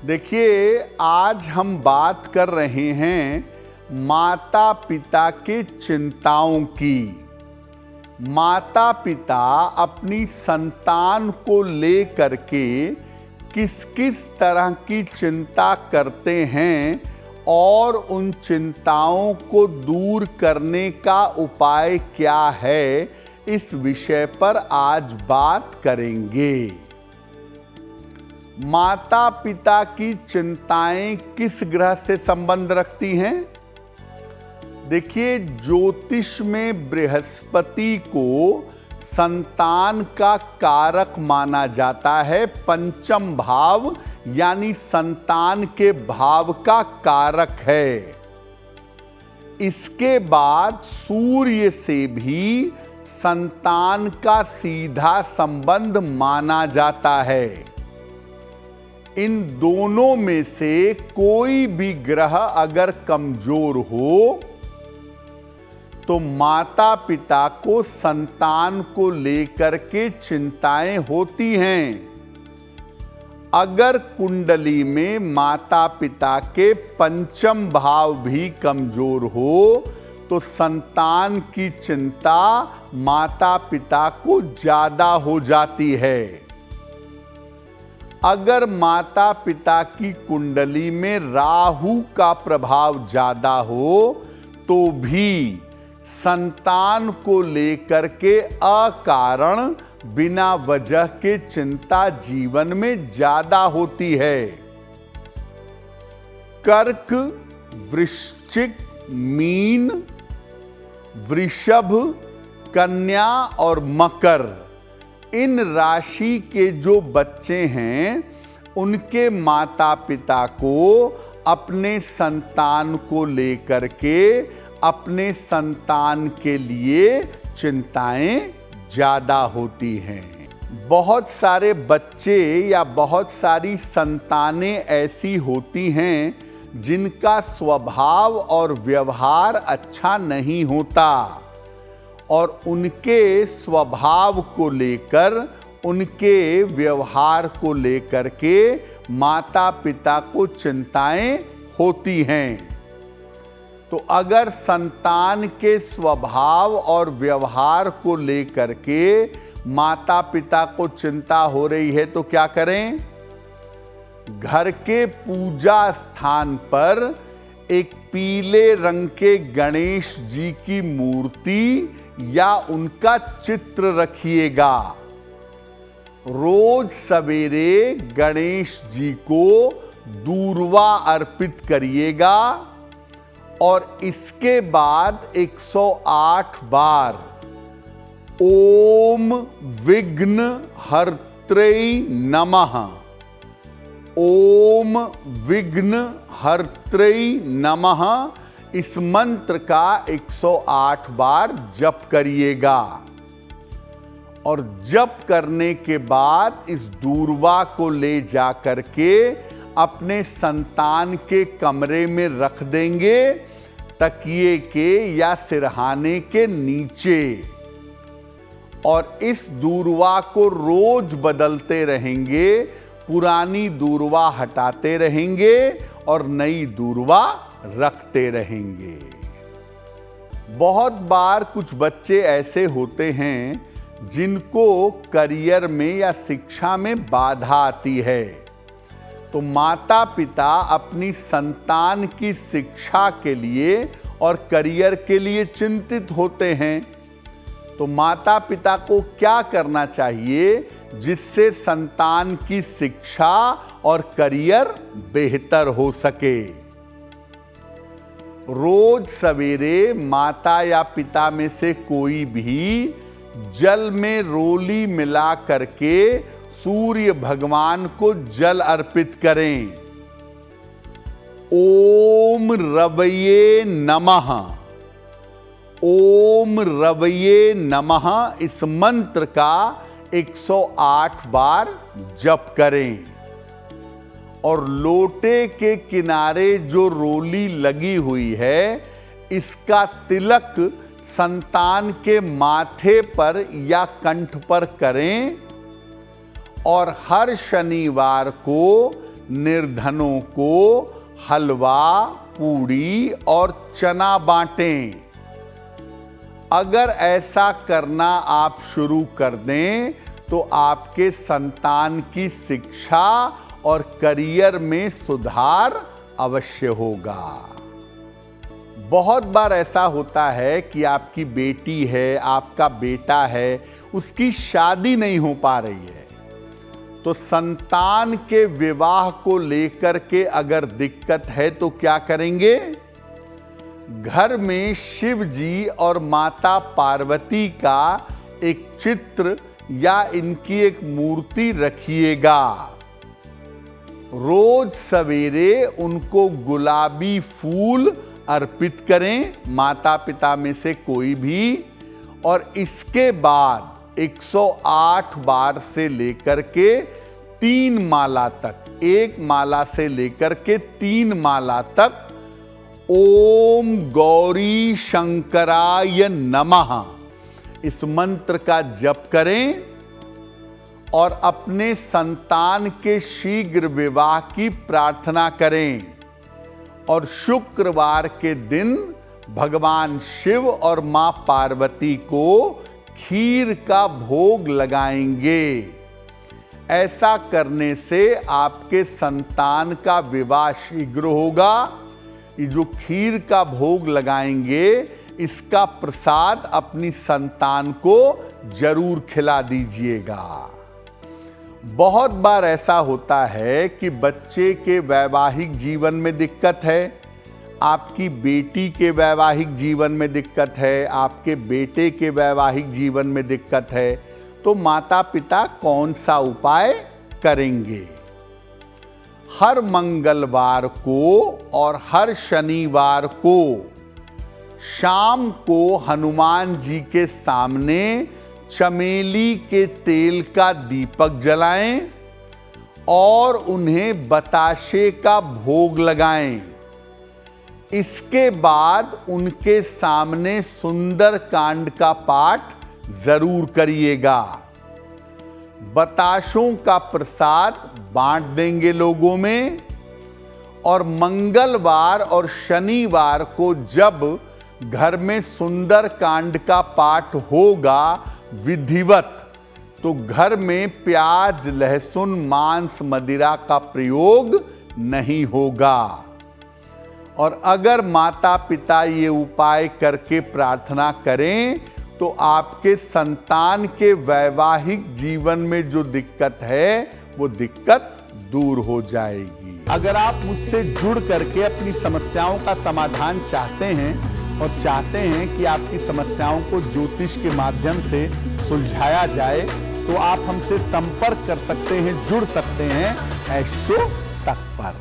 देखिए, आज हम बात कर रहे हैं माता पिता के चिंताओं की। माता पिता अपनी संतान को लेकर के किस किस तरह की चिंता करते हैं और उन चिंताओं को दूर करने का उपाय क्या है, इस विषय पर आज बात करेंगे। माता पिता की चिंताएं किस ग्रह से संबंध रखती हैं? देखिए, ज्योतिष में बृहस्पति को संतान का कारक माना जाता है। पंचम भाव यानी संतान के भाव का कारक है। इसके बाद सूर्य से भी संतान का सीधा संबंध माना जाता है। इन दोनों में से कोई भी ग्रह अगर कमजोर हो तो माता पिता को संतान को लेकर के चिंताएं होती हैं। अगर कुंडली में माता पिता के पंचम भाव भी कमजोर हो तो संतान की चिंता माता पिता को ज्यादा हो जाती है। अगर माता पिता की कुंडली में राहु का प्रभाव ज्यादा हो तो भी संतान को लेकर के अकारण बिना वजह के चिंता जीवन में ज्यादा होती है। कर्क, वृश्चिक, मीन, वृषभ, कन्या और मकर, इन राशि के जो बच्चे हैं उनके माता पिता को अपने संतान को लेकर के, अपने संतान के लिए चिंताएं ज्यादा होती हैं। बहुत सारे बच्चे या बहुत सारी संतानें ऐसी होती हैं जिनका स्वभाव और व्यवहार अच्छा नहीं होता और उनके स्वभाव को लेकर, उनके व्यवहार को लेकर के माता पिता को चिंताएं होती हैं। तो अगर संतान के स्वभाव और व्यवहार को लेकर के माता पिता को चिंता हो रही है तो क्या करें? घर के पूजा स्थान पर एक पीले रंग के गणेश जी की मूर्ति या उनका चित्र रखिएगा। रोज सवेरे गणेश जी को दूर्वा अर्पित करिएगा और इसके बाद 108 बार ओम विघ्न हर्त्रे नमः, ओम विघ्न हर्त्रे नमः, इस मंत्र का 108 बार जप करिएगा। और जप करने के बाद इस दूर्वा को ले जा करके अपने संतान के कमरे में रख देंगे, तकिए के या सिरहाने के नीचे, और इस दूर्वा को रोज बदलते रहेंगे। पुरानी दूर्वा हटाते रहेंगे और नई दूर्वा रखते रहेंगे। बहुत बार कुछ बच्चे ऐसे होते हैं जिनको करियर में या शिक्षा में बाधा आती है, तो माता पिता अपनी संतान की शिक्षा के लिए और करियर के लिए चिंतित होते हैं। तो माता पिता को क्या करना चाहिए जिससे संतान की शिक्षा और करियर बेहतर हो सके? रोज सवेरे माता या पिता में से कोई भी जल में रोली मिला करके सूर्य भगवान को जल अर्पित करें। ओम रवये नमः, ओम रवये नमः, इस मंत्र का 108 बार जप करें। और लोटे के किनारे जो रोली लगी हुई है, इसका तिलक संतान के माथे पर या कंठ पर करें और हर शनिवार को निर्धनों को हलवा, पूड़ी और चना बांटें। अगर ऐसा करना आप शुरू कर दें तो आपके संतान की शिक्षा और करियर में सुधार अवश्य होगा। बहुत बार ऐसा होता है कि आपकी बेटी है, आपका बेटा है, उसकी शादी नहीं हो पा रही है, तो संतान के विवाह को लेकर के अगर दिक्कत है तो क्या करेंगे? घर में शिव जी और माता पार्वती का एक चित्र या इनकी एक मूर्ति रखिएगा। रोज सवेरे उनको गुलाबी फूल अर्पित करें, माता पिता में से कोई भी, और इसके बाद 108 बार से लेकर के 3 माला तक, 1 माला से लेकर के 3 माला तक ओम गौरी शंकराय नमः इस मंत्र का जप करें और अपने संतान के शीघ्र विवाह की प्रार्थना करें। और शुक्रवार के दिन भगवान शिव और मां पार्वती को खीर का भोग लगाएंगे। ऐसा करने से आपके संतान का विवाह शीघ्र होगा। ये जो खीर का भोग लगाएंगे, इसका प्रसाद अपनी संतान को जरूर खिला दीजिएगा। बहुत बार ऐसा होता है कि बच्चे के वैवाहिक जीवन में दिक्कत है, आपकी बेटी के वैवाहिक जीवन में दिक्कत है, आपके बेटे के वैवाहिक जीवन में दिक्कत है, तो माता पिता कौन सा उपाय करेंगे? हर मंगलवार को और हर शनिवार को शाम को हनुमान जी के सामने चमेली के तेल का दीपक जलाएं और उन्हें बताशे का भोग लगाएं। इसके बाद उनके सामने सुंदर कांड का पाठ जरूर करिएगा। बताशों का प्रसाद बांट देंगे लोगों में। और मंगलवार और शनिवार को जब घर में सुंदर कांड का पाठ होगा विधिवत, तो घर में प्याज, लहसुन, मांस, मदिरा का प्रयोग नहीं होगा। और अगर माता पिता ये उपाय करके प्रार्थना करें तो आपके संतान के वैवाहिक जीवन में जो दिक्कत है वो दिक्कत दूर हो जाएगी। अगर आप मुझसे जुड़ करके अपनी समस्याओं का समाधान चाहते हैं और चाहते हैं कि आपकी समस्याओं को ज्योतिष के माध्यम से सुलझाया जाए, तो आप हमसे संपर्क कर सकते हैं, जुड़ सकते हैं एस्ट्रो तक पर।